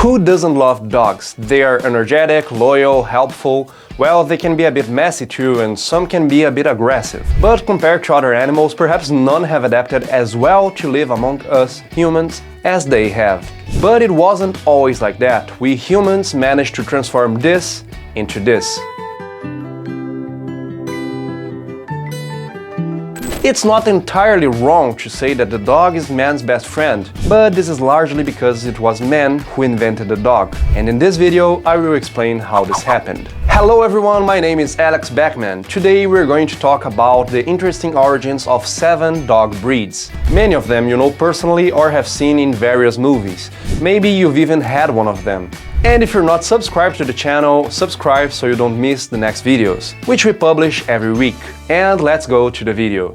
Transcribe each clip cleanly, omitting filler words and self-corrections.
Who doesn't love dogs? They are energetic, loyal, helpful. Well, they can be a bit messy too, and some can be a bit aggressive. But compared to other animals, perhaps none have adapted as well to live among us humans as they have. But it wasn't always like that. We humans managed to transform this into this. It's not entirely wrong to say that the dog is man's best friend, but this is largely because it was man who invented the dog. And in this video, I will explain how this happened. Hello everyone, my name is Alex Beckman. Today we're going to talk about the interesting origins of 7 dog breeds. Many of them you know personally or have seen in various movies. Maybe you've even had one of them. And if you're not subscribed to the channel, subscribe so you don't miss the next videos, which we publish every week. And let's go to the video.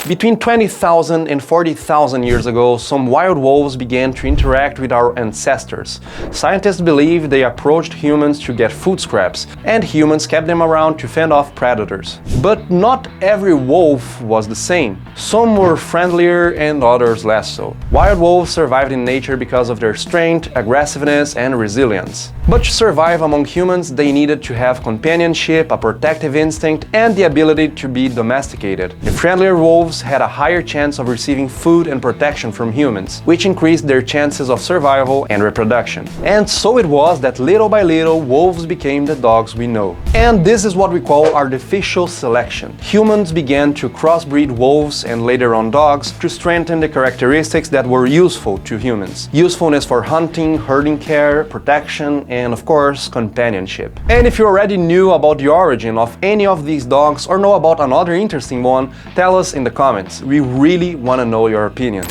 Between 20,000 and 40,000 years ago, some wild wolves began to interact with our ancestors. Scientists believe they approached humans to get food scraps, and humans kept them around to fend off predators. But not every wolf was the same. Some were friendlier and others less so. Wild wolves survived in nature because of their strength, aggressiveness, and resilience. But to survive among humans, they needed to have companionship, a protective instinct, and the ability to be domesticated. The friendlier wolves had a higher chance of receiving food and protection from humans, which increased their chances of survival and reproduction. And so it was that little by little, wolves became the dogs we know. And this is what we call artificial selection. Humans began to crossbreed wolves and later on dogs to strengthen the characteristics that were useful to humans. Usefulness for hunting, herding care, protection, and of course, companionship. And if you already knew about the origin of any of these dogs or know about another interesting one, tell us in the comments. We really want to know your opinion.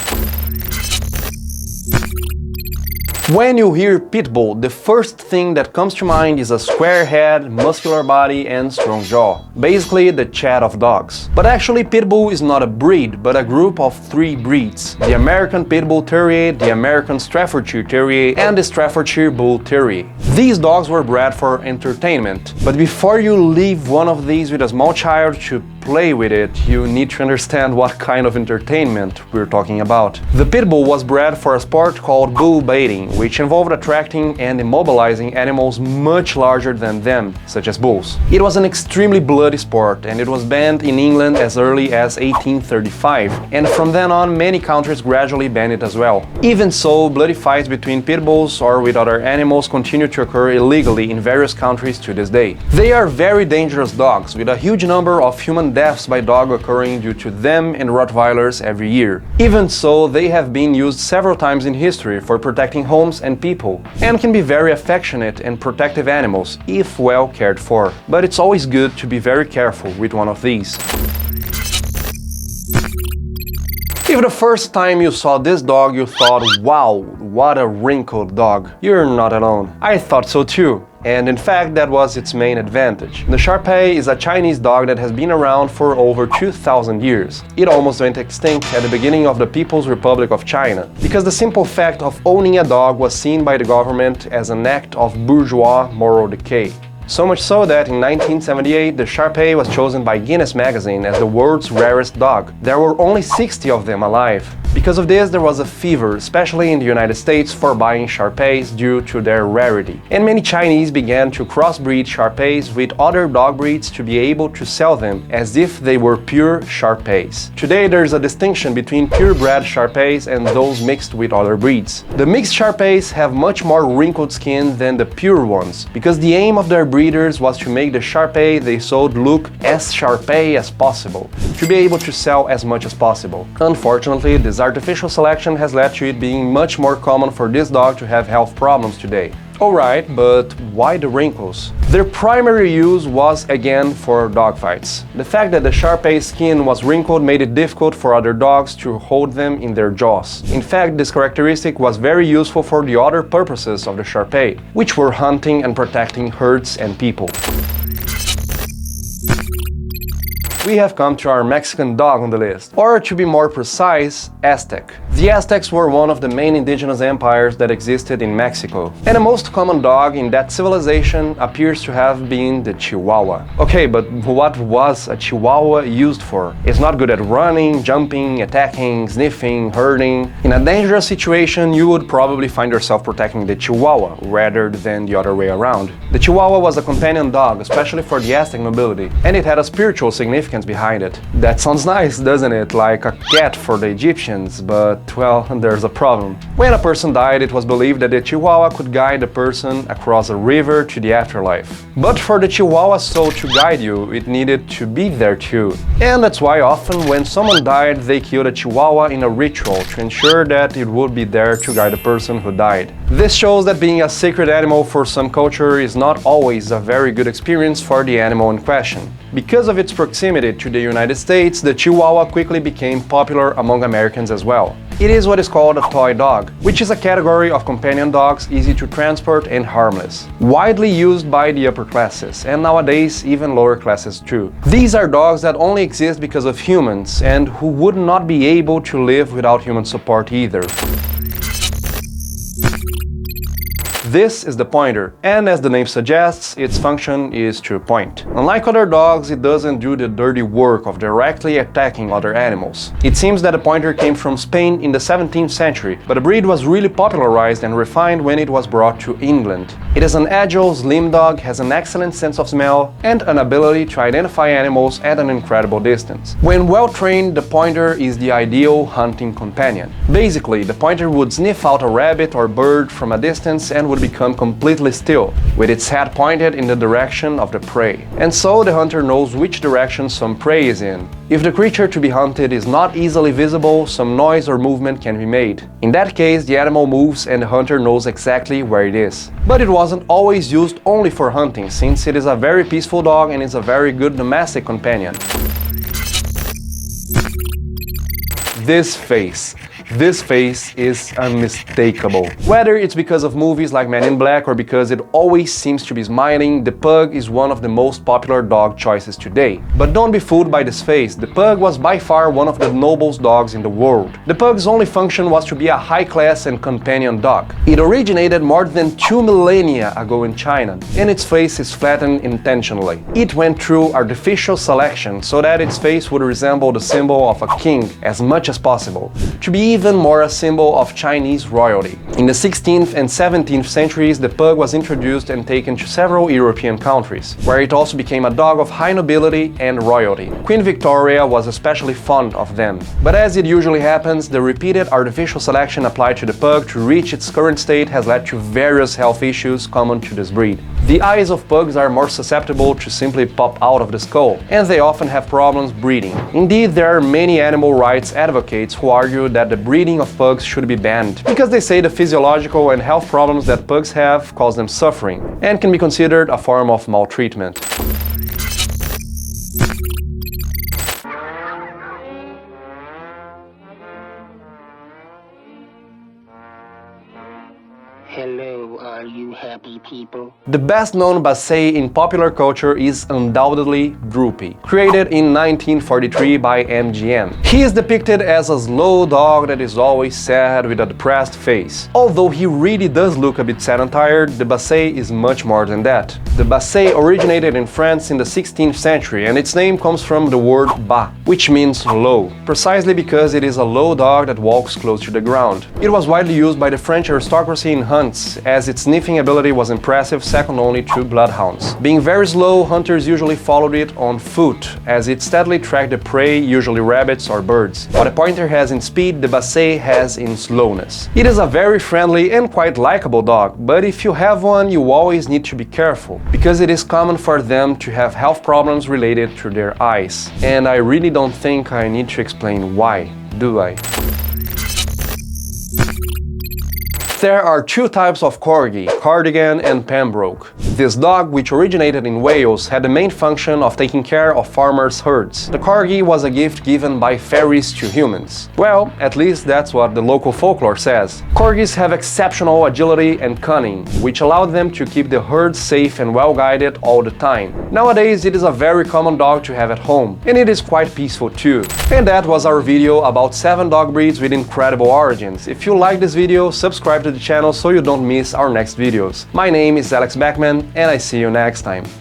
When you hear Pitbull, the first thing that comes to mind is a square head, muscular body, and strong jaw. Basically, the chat of dogs. But actually, Pitbull is not a breed, but a group of 3 breeds. The American Pitbull Terrier, the American Staffordshire Terrier, and the Staffordshire Bull Terrier. These dogs were bred for entertainment. But before you leave one of these with a small child to play with it, you need to understand what kind of entertainment we're talking about. The Pitbull was bred for a sport called bull baiting, which involved attracting and immobilizing animals much larger than them, such as bulls. It was an extremely bloody sport, and it was banned in England as early as 1835, and from then on many countries gradually banned it as well. Even so, bloody fights between pit bulls or with other animals continue to occur illegally in various countries to this day. They are very dangerous dogs, with a huge number of human deaths by dog occurring due to them and Rottweilers every year. Even so, they have been used several times in history for protecting homes and people, and can be very affectionate and protective animals if well cared for. But it's always good to be very careful with one of these. If the first time you saw this dog you thought, wow, what a wrinkled dog, you're not alone. I thought so too. And in fact, that was its main advantage. The Shar Pei is a Chinese dog that has been around for over 2,000 years. It almost went extinct at the beginning of the People's Republic of China, because the simple fact of owning a dog was seen by the government as an act of bourgeois moral decay. So much so that in 1978, the Shar Pei was chosen by Guinness magazine as the world's rarest dog. There were only 60 of them alive. Because of this, there was a fever, especially in the United States, for buying Shar Peis due to their rarity. And many Chinese began to crossbreed Shar Peis with other dog breeds to be able to sell them as if they were pure Shar Peis. Today, there is a distinction between purebred Shar Peis and those mixed with other breeds. The mixed Shar Peis have much more wrinkled skin than the pure ones, because the aim of their breeders was to make the Shar Pei they sold look as Shar Pei as possible, to be able to sell as much as possible. Unfortunately, this artificial selection has led to it being much more common for this dog to have health problems today. Alright, but why the wrinkles? Their primary use was again for dogfights. The fact that the Shar Pei skin was wrinkled made it difficult for other dogs to hold them in their jaws. In fact, this characteristic was very useful for the other purposes of the Shar Pei, which were hunting and protecting herds and people. we have come to our Mexican dog on the list, or to be more precise, Aztec. The Aztecs were one of the main indigenous empires that existed in Mexico, and the most common dog in that civilization appears to have been the Chihuahua. Okay, but what was a Chihuahua used for? It's not good at running, jumping, attacking, sniffing, herding. In a dangerous situation, you would probably find yourself protecting the Chihuahua rather than the other way around. The Chihuahua was a companion dog, especially for the Aztec nobility, and it had a spiritual significance behind it. That sounds nice, doesn't it? Like a cat for the Egyptians, but well, there's a problem. When a person died, it was believed that the Chihuahua could guide the person across a river to the afterlife. But for the Chihuahua soul to guide you, it needed to be there too. And that's why often when someone died, they killed a Chihuahua in a ritual to ensure that it would be there to guide the person who died. This shows that being a sacred animal for some culture is not always a very good experience for the animal in question. Because of its proximity to the United States, the Chihuahua quickly became popular among Americans as well. It is what is called a toy dog, which is a category of companion dogs easy to transport and harmless, widely used by the upper classes, and nowadays even lower classes too. These are dogs that only exist because of humans and who would not be able to live without human support either. This is the pointer, and as the name suggests, its function is to point. Unlike other dogs, it doesn't do the dirty work of directly attacking other animals. It seems that the pointer came from Spain in the 17th century, but the breed was really popularized and refined when it was brought to England. It is an agile, slim dog, has an excellent sense of smell, and an ability to identify animals at an incredible distance. When well trained, the pointer is the ideal hunting companion. Basically, the pointer would sniff out a rabbit or bird from a distance and would become completely still, with its head pointed in the direction of the prey. And so the hunter knows which direction some prey is in. If the creature to be hunted is not easily visible, some noise or movement can be made. In that case, the animal moves and the hunter knows exactly where it is. But it wasn't always used only for hunting, since it is a very peaceful dog and is a very good domestic companion. This face is unmistakable. Whether it's because of movies like Men in Black or because it always seems to be smiling, the pug is one of the most popular dog choices today. But don't be fooled by this face, the pug was by far one of the noblest dogs in the world. The pug's only function was to be a high-class and companion dog. It originated more than 2 millennia ago in China, and its face is flattened intentionally. It went through artificial selection so that its face would resemble the symbol of a king as much as possible, to be even more a symbol of Chinese royalty. In the 16th and 17th centuries, the pug was introduced and taken to several European countries, where it also became a dog of high nobility and royalty. Queen Victoria was especially fond of them. But as it usually happens, the repeated artificial selection applied to the pug to reach its current state has led to various health issues common to this breed. The eyes of pugs are more susceptible to simply pop out of the skull, and they often have problems breeding. Indeed, there are many animal rights advocates who argue that the breeding of pugs should be banned, because they say the physiological and health problems that pugs have cause them suffering, and can be considered a form of maltreatment. Hello, are you happy people? The best known Bassey in popular culture is undoubtedly Droopy, created in 1943 by MGM. He is depicted as a slow dog that is always sad with a depressed face. Although he really does look a bit sad and tired, the Bassey is much more than that. The Bassey originated in France in the 16th century, and its name comes from the word bas, which means low, precisely because it is a low dog that walks close to the ground. It was widely used by the French aristocracy in hunts, as its sniffing ability was impressive, second only to bloodhounds. Being very slow, hunters usually followed it on foot, as it steadily tracked the prey, usually rabbits or birds. What a pointer has in speed, the Bassey has in slowness. It is a very friendly and quite likable dog, but if you have one, you always need to be careful, because it is common for them to have health problems related to their eyes. And I really don't think I need to explain why, do I? There are two types of Corgi, Cardigan and Pembroke. This dog, which originated in Wales, had the main function of taking care of farmers' herds. The Corgi was a gift given by fairies to humans. Well, at least that's what the local folklore says. Corgis have exceptional agility and cunning, which allowed them to keep the herd safe and well-guided all the time. Nowadays, it is a very common dog to have at home, and it is quite peaceful too. And that was our video about 7 dog breeds with incredible origins. If you like this video, subscribe to the channel so you don't miss our next videos. My name is Alex Beckman, and I see you next time.